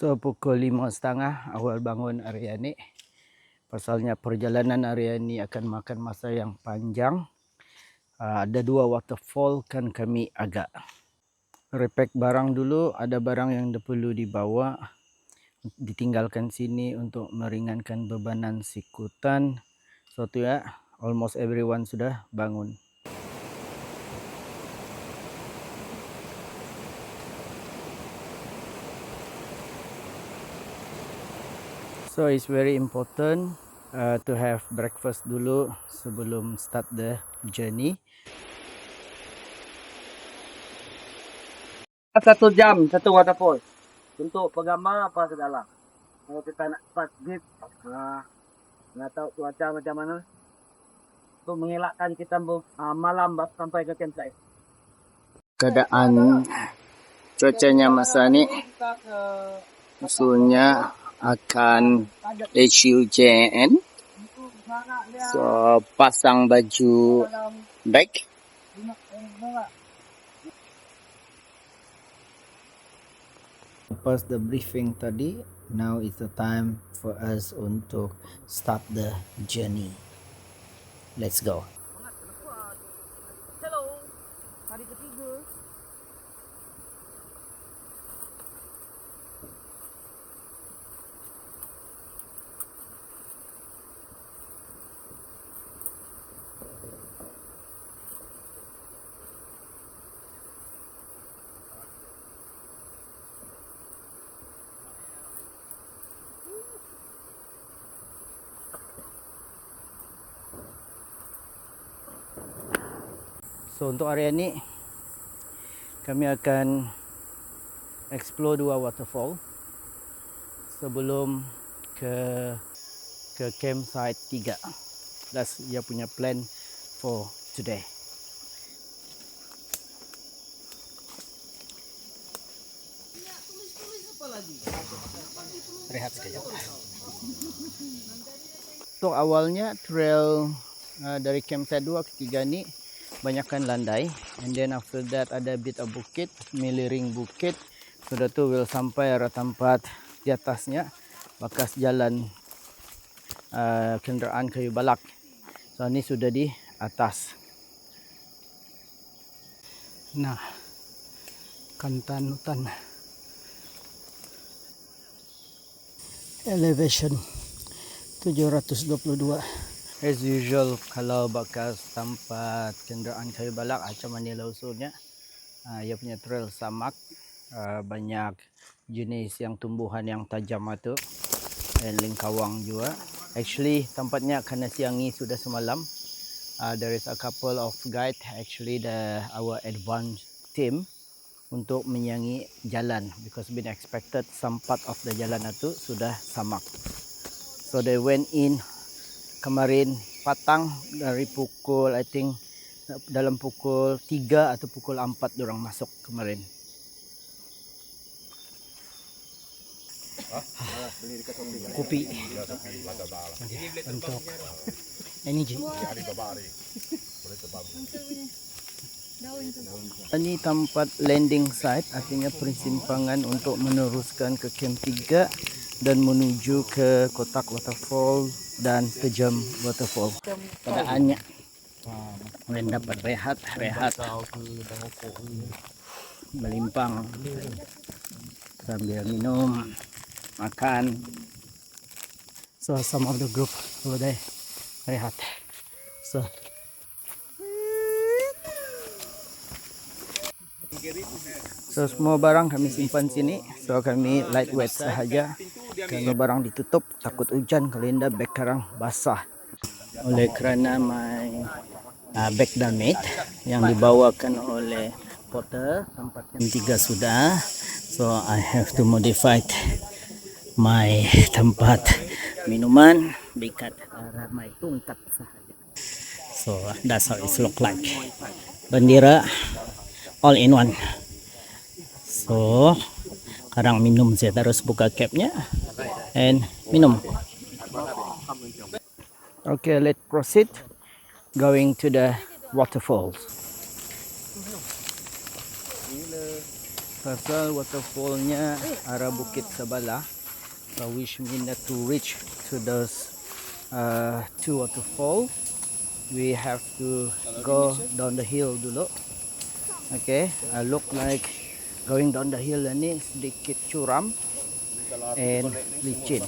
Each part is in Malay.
So pukul 5.30 awal bangun hari ini. Pasalnya perjalanan hari ini akan makan masa yang panjang. Ada 2 waterfall kan kami agak repack barang dulu. Ada barang yang perlu dibawa, ditinggalkan sini untuk meringankan bebanan sikutan. So tu ya, almost everyone sudah bangun. So it's very important to have breakfast dulu sebelum start the journey. 1 jam 1 waterfall untuk penggambar apa segala. Kalau kita nak start jeep, nak tahu cuaca macam mana, untuk mengelakkan kita malam sampai ke campsite. Keadaan cuacanya masa ni usulnya akan HUJN. So pasang baju bag. Lepas the briefing tadi, now is the time for us untuk start the journey. Let's go. Hello, hari ketiga. So untuk hari ini kami akan explore 2 waterfall sebelum ke campsite 3. That's dia punya plan for today. Rehat sekejap. So awalnya trail dari campsite 2 ke 3 ni banyakkan landai, and then after that ada bit of bukit, meliring bukit. Sudah tu will sampai arah tempat di atasnya bekas jalan kenderaan kayu balak. So ni sudah di atas. Nah, kantan hutan. Elevation 722. As usual, kalau bekas tempat kenderaan kayu balak macam Manila usulnya, ia punya trail samak, banyak jenis yang tumbuhan yang tajam itu, dan lingkawang juga. Actually tempatnya kena siangi sudah semalam. There is a couple of guide, actually our advance team, untuk menyiangi jalan because been expected some part of the jalan itu sudah samak. So they went in kemarin patang dari pukul, I think dalam pukul 3 atau pukul 4 diorang masuk kemarin. Kopi untuk energy. Ini tempat landing site, artinya persimpangan untuk meneruskan ke camp 3 dan menuju ke Kotak Waterfall dan Kejam Waterfall. Keadaannya kalian dapat rehat melimpang sambil minum, makan. So some of the group over there rehat. So semua barang kami simpan sini. So kami lightweight sahaja. Kalau barang ditutup takut hujan, kalau tidak beg karang basah. Oleh kerana my bag damit yang dibawakan oleh porter tempat yang 3 sudah, so I have to modify my tempat minuman dekat ramai tungkat sahaja. So that's how it look like. Bendera all in one. So sekarang minum, saya terus buka capnya and minum. Okay, let's proceed going to the waterfalls. Pasal waterfallnya arah bukit sebelah, so which mean that to reach to those two waterfall, we have to go down the hill dulu. Okay, look like going down the hill ini sedikit curam and licin.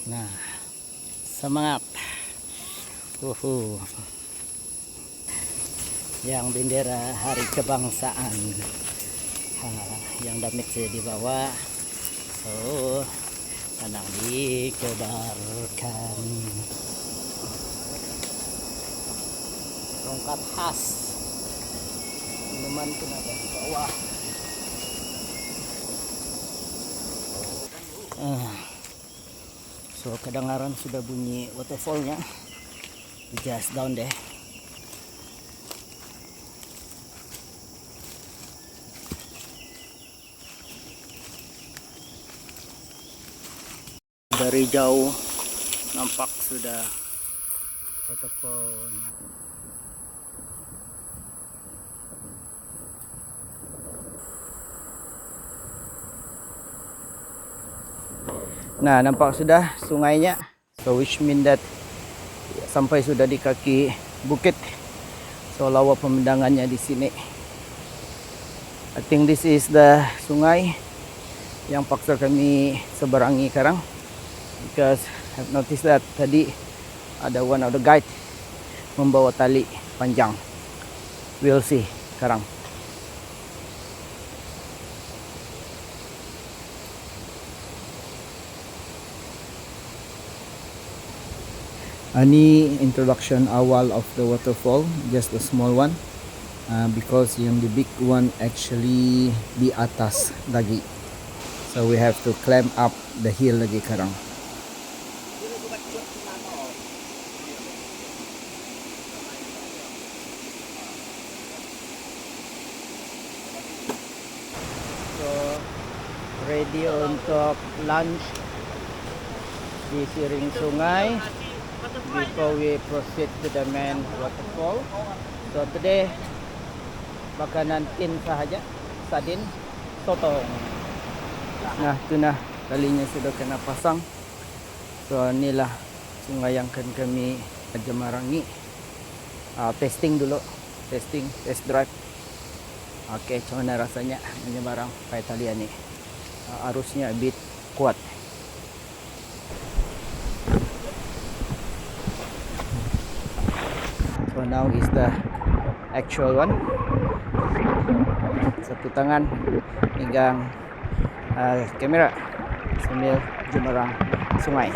Nah, semangat. Yang bendera hari kebangsaan, yang damit saya dibawa, so senang dikebarkan. Tongkat khas, minuman pun ada di bawah. So kedengaran sudah bunyi waterfallnya, just down deh. Dari jauh nampak sudah waterfall. Nah, nampak sudah sungainya. So which mean that sampai sudah di kaki bukit. So lawa pemandangannya di sini. I think this is the sungai yang paksa kami seberangi sekarang. Because I've noticed that tadi ada one of the guide membawa tali panjang. We'll see sekarang. Ini introduction awal of the waterfall, just a small one, because yang the big one actually di atas lagi, so we have to climb up the hill lagi sekarang. So ready untuk lunch di siring sungai before we proceed to the main waterfall. So today makanan tin sahaja, sardin, sotong. Nah, itu nah talinya sudah kena pasang. So inilah sungai yang akan kami jemarangi. Testing dulu, test drive. Oke, macam mana rasanya menyeberang pakai talian ni? Arusnya a bit kuat. So now is the actual one. Satu tangan pegang kamera sambil jemerang sungai.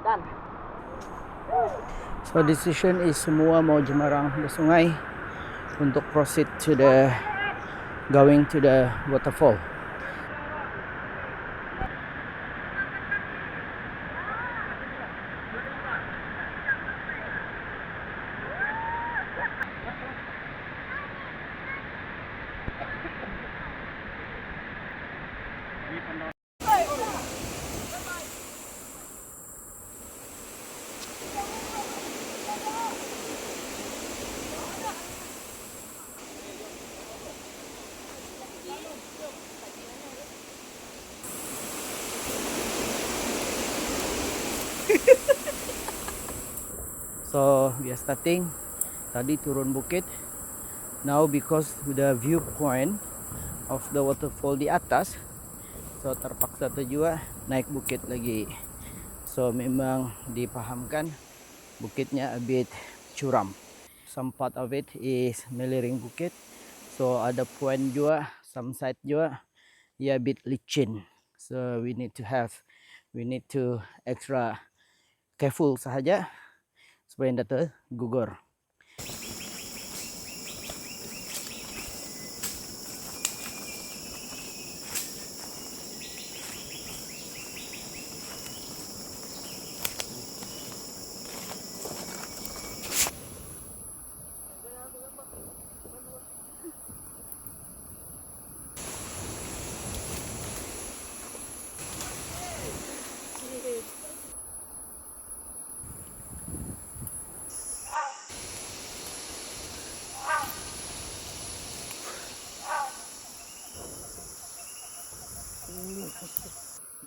Dan so decision is semua mau jemarang di sungai untuk proceed to the going to the waterfall. So we are starting. Tadi turun bukit. Now because the viewpoint of the waterfall di atas, so terpaksa tu juga naik bukit lagi. So memang dipahamkan bukitnya a bit curam. Some part of it is meliring bukit. So ada point juga, some side juga, a bit licin. So we need to extra careful sahaja supaya tidak tergugur.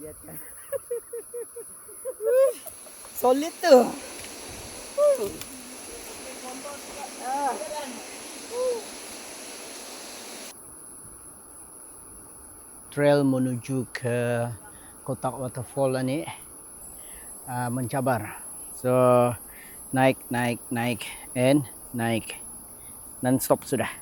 Lihat kan. Solid tuh. Trail menuju ke kotak waterfall ini mencabar. So naik and naik non-stop sudah.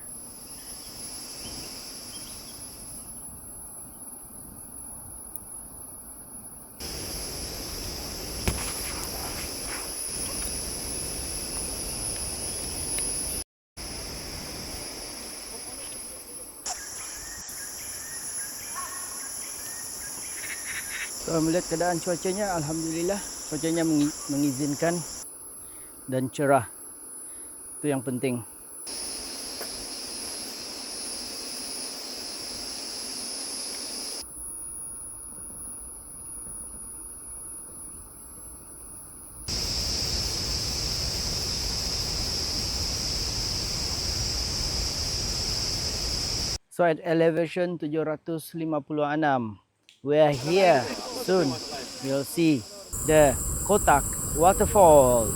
So, melihat keadaan cuacanya, alhamdulillah cuacanya mengizinkan dan cerah. Itu yang penting. So at elevation 756, we are here. Soon we'll see the Kotak waterfall.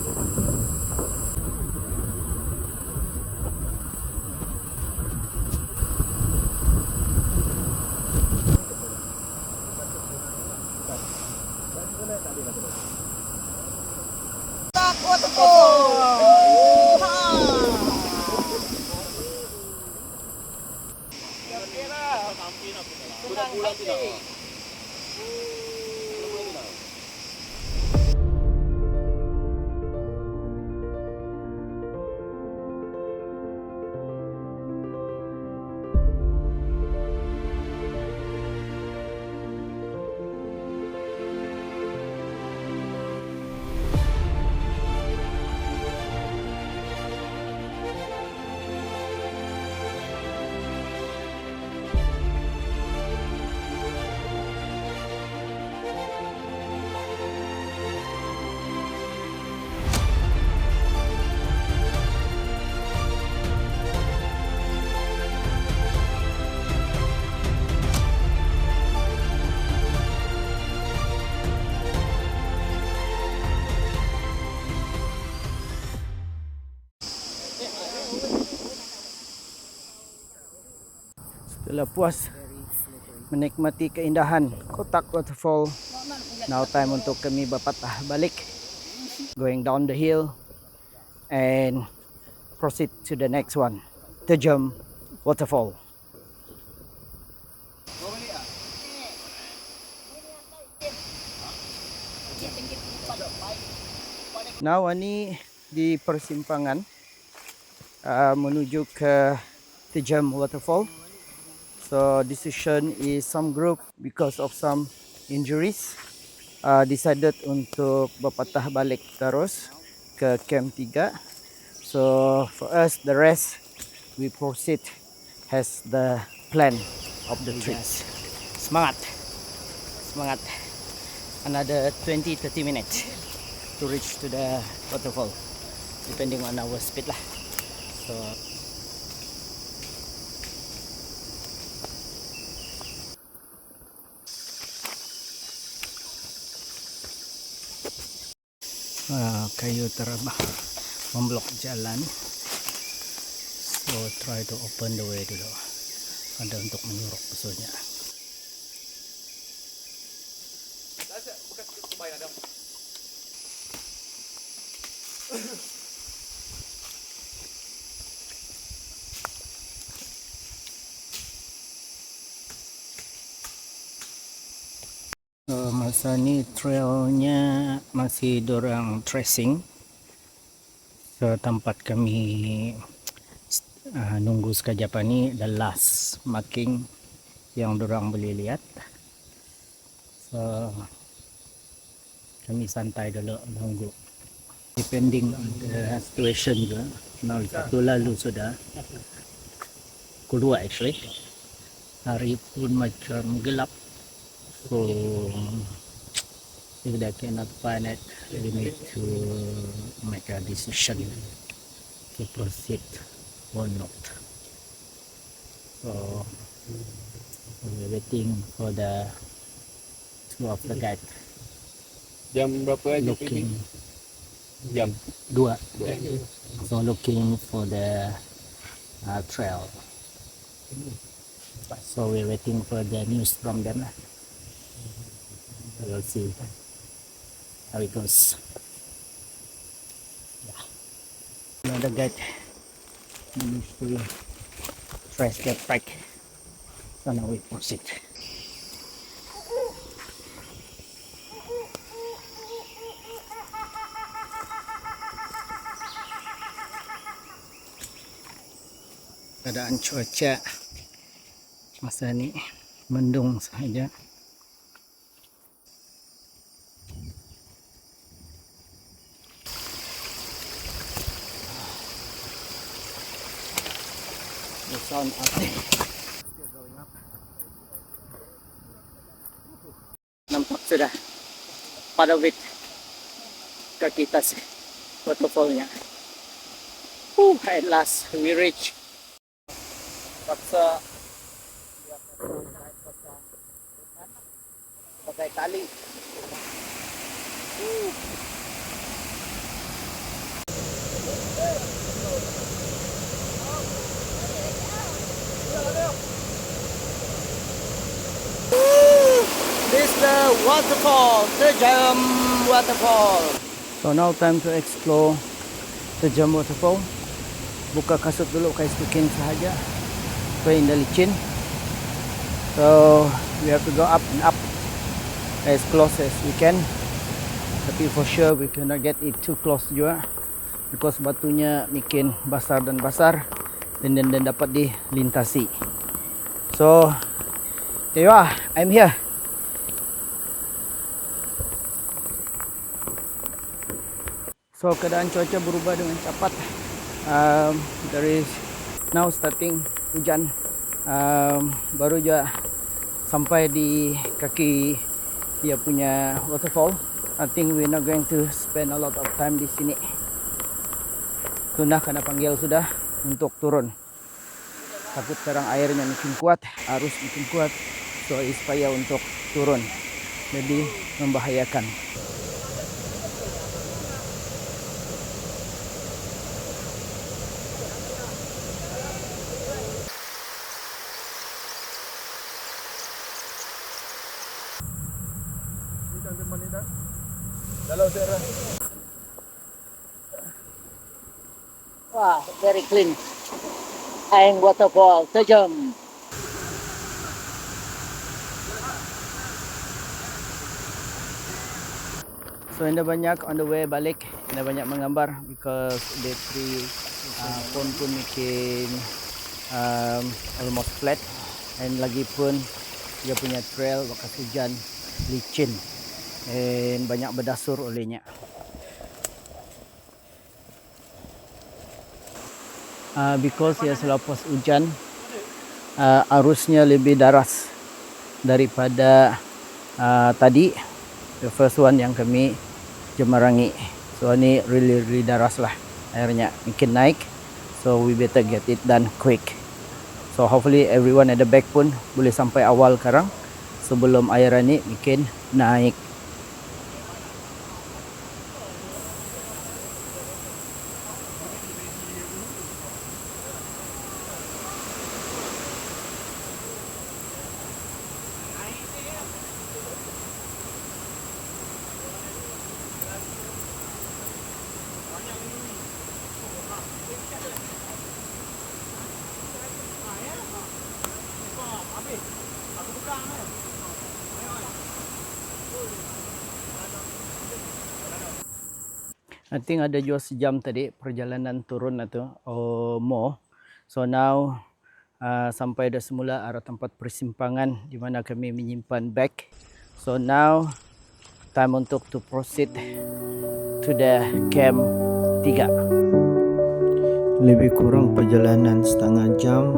Kotak waterfall. Setelah puas menikmati keindahan Kotak waterfall, now time untuk kami berpatah balik, going down the hill and proceed to the next one, Tejam waterfall. Now ini di persimpangan menuju ke Tejam waterfall. So decision is some group because of some injuries decided untuk berpatah balik terus ke camp 3. So for us the rest we proceed as the plan of the trip. Semangat. Another 20-30 minutes to reach to the waterfall, depending on our speed lah. So kayu terbang memblok jalan, so try to open the way dulu, ada untuk menyuruk musuhnya. So masa ni trailnya masih dorang tracing. So tempat kami nunggu sekejap ni the last marking yang dorang boleh lihat. So kami santai dulu nunggu. Depending on the situation juga. Now satu lalu sudah. Kedua actually. Hari pun macam gelap. So if they cannot find it, we need to make a decision to proceed or not. So we're waiting for the two of the guide. Jam berapa aja Looking jam 2. So looking for the trail. So we're waiting for the news from them. We'll see how it goes. Yeah. Another guide needs to trace the track. So now we proceed. Keadaan cuaca masa ni mendung sahaja. The sun up. Nampak sudah pada wit kaki atas waterfallnya. At last we reach. Paksa pakai tali. This is the waterfall, Tejam Waterfall. So now time to explore Tejam Waterfall. Buka kasut dulu, kais bikin sahaja. Supaya indah licin. So we have to go up and up as close as we can. Tapi for sure we cannot get it too close juga, because batunya makin basar dan basar dan dapat dilintasi. So there you are, I'm here. So keadaan cuaca berubah dengan cepat. There is now starting hujan. Baru je sampai di kaki dia punya waterfall. I think we're not going to spend a lot of time di sini. Sudah kena panggil sudah untuk turun. Takut sekarang airnya makin kuat, arus makin kuat. So it's payah untuk turun. Jadi membahayakan. Wah, very clean. Air waterfall Tejam. So indah banyak on the way balik, indah banyak menggambar because battery phone pun makin almost flat, and lagi pun dia punya trail bekas hujan licin dan banyak berdasur olehnya. Because ya selepas hujan arusnya lebih deras daripada tadi the first one yang kami jemerangi. So ini really deras lah airnya, makin naik. So we better get it done quick. So hopefully everyone at the back pun boleh sampai awal sekarang sebelum air ini makin naik. I think ada juga sejam tadi perjalanan turun itu more. So now sampai dah semula arah tempat persimpangan di mana kami menyimpan beg. So now time untuk to proceed to the camp 3. Lebih kurang perjalanan setengah jam.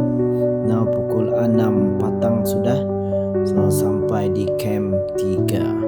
Now pukul 6 petang sudah. So sampai di camp 3.